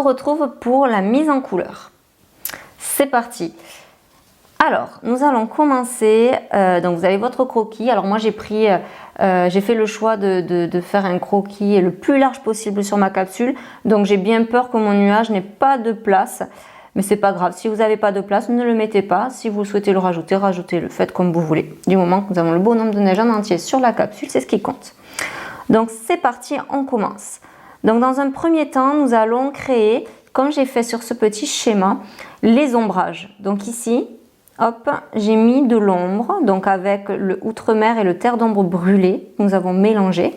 retrouve pour la mise en couleur. C'est parti. Alors, nous allons commencer. Donc, vous avez votre croquis. Alors, moi, j'ai fait le choix de faire un croquis le plus large possible sur ma capsule. Donc, j'ai bien peur que mon nuage n'ait pas de place. Mais c'est pas grave. Si vous n'avez pas de place, ne le mettez pas. Si vous souhaitez le rajouter, rajoutez-le. Faites comme vous voulez. Du moment que nous avons le bonhomme de neige en entier sur la capsule, c'est ce qui compte. Donc, c'est parti. On commence. Donc, dans un premier temps, nous allons créer, comme j'ai fait sur ce petit schéma, les ombrages. Donc, ici, hop, j'ai mis de l'ombre, donc avec le outremer et le terre d'ombre brûlé, nous avons mélangé.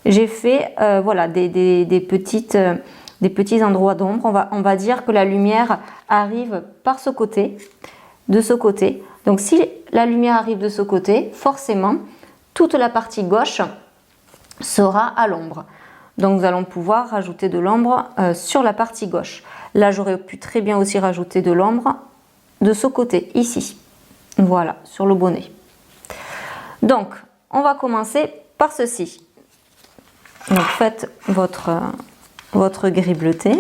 J'ai fait voilà, des petits endroits d'ombre. On va dire que la lumière arrive par ce côté, de ce côté. Donc si la lumière arrive de ce côté, forcément, toute la partie gauche sera à l'ombre. Donc nous allons pouvoir rajouter de l'ombre sur la partie gauche. Là, j'aurais pu très bien aussi rajouter de l'ombre de ce côté, ici. Voilà, sur le bonnet. Donc, on va commencer par ceci. Donc, faites votre gris bleuté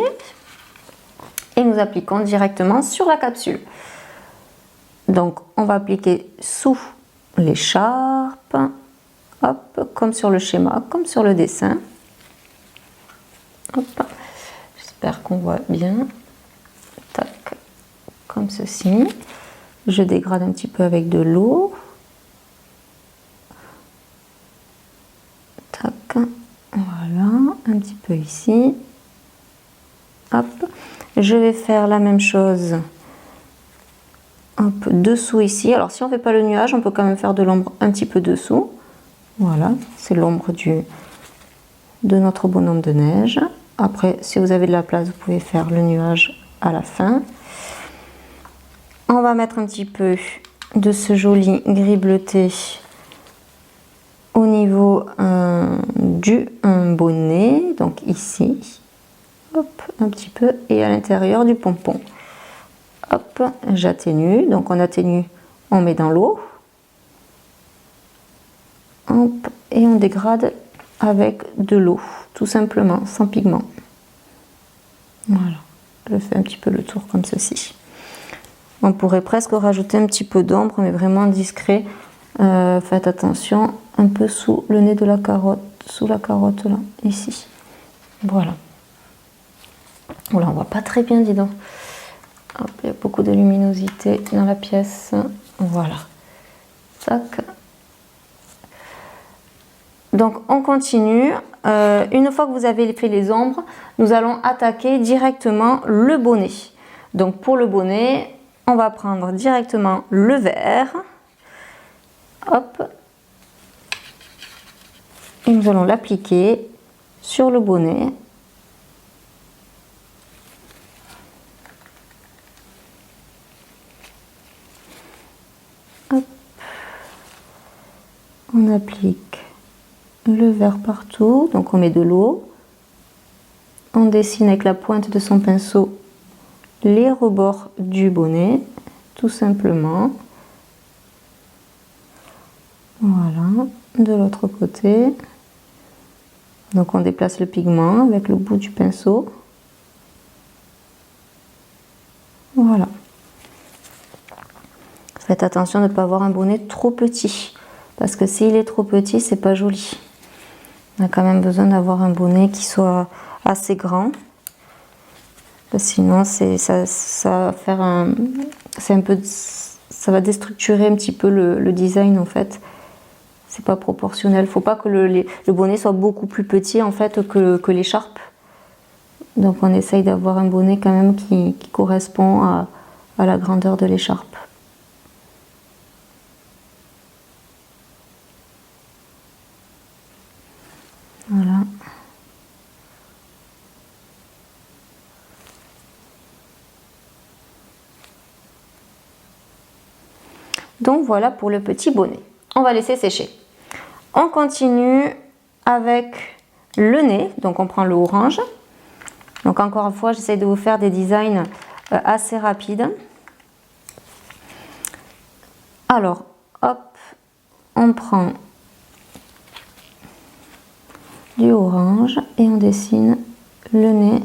et nous appliquons directement sur la capsule. Donc, on va appliquer sous l'écharpe, hop, comme sur le schéma, comme sur le dessin. Hop, j'espère qu'on voit bien. Tac, comme ceci. Je dégrade un petit peu avec de l'eau. Tac, voilà, un petit peu ici. Hop, je vais faire la même chose. Hop, dessous ici. Alors si on ne fait pas le nuage, on peut quand même faire de l'ombre un petit peu dessous. Voilà, c'est l'ombre de notre bonhomme de neige. Après, si vous avez de la place, vous pouvez faire le nuage à la fin. On va mettre un petit peu de ce joli gris bleuté au niveau du bonnet, donc ici. Hop, un petit peu, et à l'intérieur du pompon. Hop, j'atténue. Donc on atténue, on met dans l'eau. Hop, et on dégrade avec de l'eau, tout simplement, sans pigment. Voilà, je fais un petit peu le tour comme ceci. On pourrait presque rajouter un petit peu d'ombre, mais vraiment discret. Faites attention, un peu sous le nez de la carotte, sous la carotte là, ici. Voilà. Voilà, on voit pas très bien, dis donc. Hop, il y a beaucoup de luminosité dans la pièce. Voilà. Tac. Donc on continue. Une fois que vous avez fait les ombres, nous allons attaquer directement le bonnet. Donc pour le bonnet, on va prendre directement le vert. Hop. Et nous allons l'appliquer sur le bonnet. Hop. On applique le vert partout, donc on met de l'eau, on dessine avec la pointe de son pinceau les rebords du bonnet, tout simplement. Voilà, de l'autre côté. Donc on déplace le pigment avec le bout du pinceau. Voilà. Faites attention de ne pas avoir un bonnet trop petit, parce que s'il est trop petit, c'est pas joli. On a quand même besoin d'avoir un bonnet qui soit assez grand. Sinon, ça va faire ça va déstructurer un petit peu le design en fait. C'est pas proportionnel. Faut pas que le bonnet soit beaucoup plus petit en fait que l'écharpe. Donc on essaye d'avoir un bonnet quand même qui correspond à la grandeur de l'écharpe. Voilà. Donc voilà pour le petit bonnet. On va laisser sécher. On continue avec le nez. Donc on prend le orange. Donc encore une fois, j'essaie de vous faire des designs assez rapides. Alors, hop, on prend du orange et on dessine le nez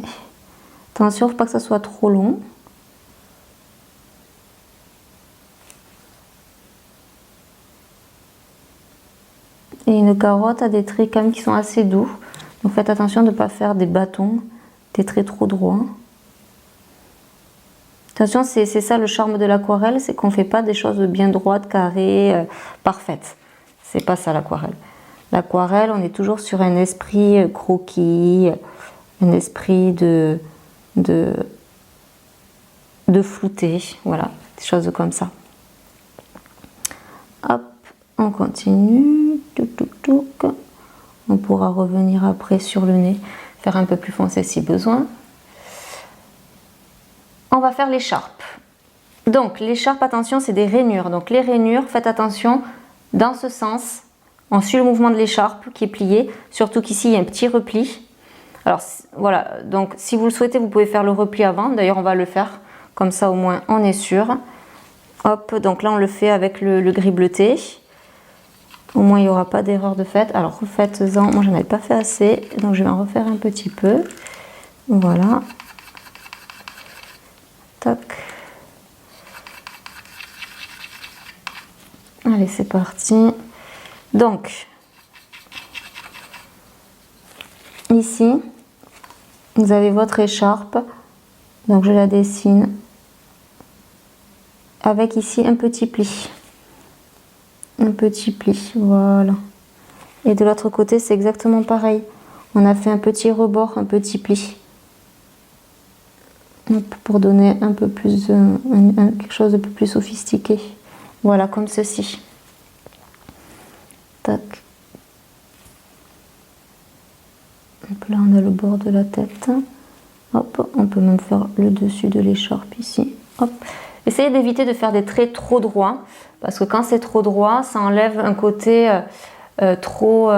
Attention, faut pas que ça soit trop long. Et une carotte a des traits quand même qui sont assez doux. Donc faites attention de ne pas faire des bâtons, des traits trop droits. Attention, c'est ça le charme de l'aquarelle, c'est qu'on ne fait pas des choses bien droites, carrées, parfaites. C'est pas ça l'aquarelle. L'aquarelle, on est toujours sur un esprit croquis, un esprit de flouté, voilà, des choses comme ça. Hop, on continue. On pourra revenir après sur le nez, faire un peu plus foncé si besoin. On va faire l'écharpe. Donc l'écharpe, attention, c'est des rainures. Donc les rainures, faites attention dans ce sens. On suit le mouvement de l'écharpe qui est plié, surtout qu'ici il y a un petit repli. Alors voilà, donc si vous le souhaitez, vous pouvez faire le repli avant. D'ailleurs, on va le faire, comme ça au moins on est sûr. Hop, donc là on le fait avec le gris bleuté. Au moins il n'y aura pas d'erreur de fait. Alors refaites-en, moi j'en avais pas fait assez, donc je vais en refaire un petit peu. Voilà. Tac. Allez, c'est parti. Donc, ici, vous avez votre écharpe. Donc, je la dessine avec ici un petit pli. Un petit pli, voilà. Et de l'autre côté, c'est exactement pareil. On a fait un petit rebord, un petit pli. Pour donner un peu plus, quelque chose de plus sophistiqué. Voilà, comme ceci. Tac. Hop, là, on a le bord de la tête. Hop, on peut même faire le dessus de l'écharpe ici. Hop. Essayez d'éviter de faire des traits trop droits, parce que quand c'est trop droit, ça enlève un côté trop...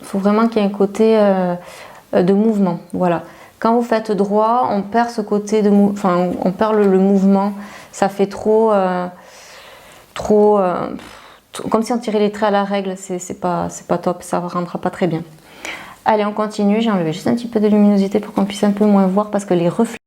faut vraiment qu'il y ait un côté de mouvement. Voilà. Quand vous faites droit, on perd ce côté de enfin, on perd le mouvement. Ça fait trop, comme si on tirait les traits à la règle. C'est pas top, ça ne rendra pas très bien. Allez, on continue. J'ai enlevé juste un petit peu de luminosité pour qu'on puisse un peu moins voir parce que les reflets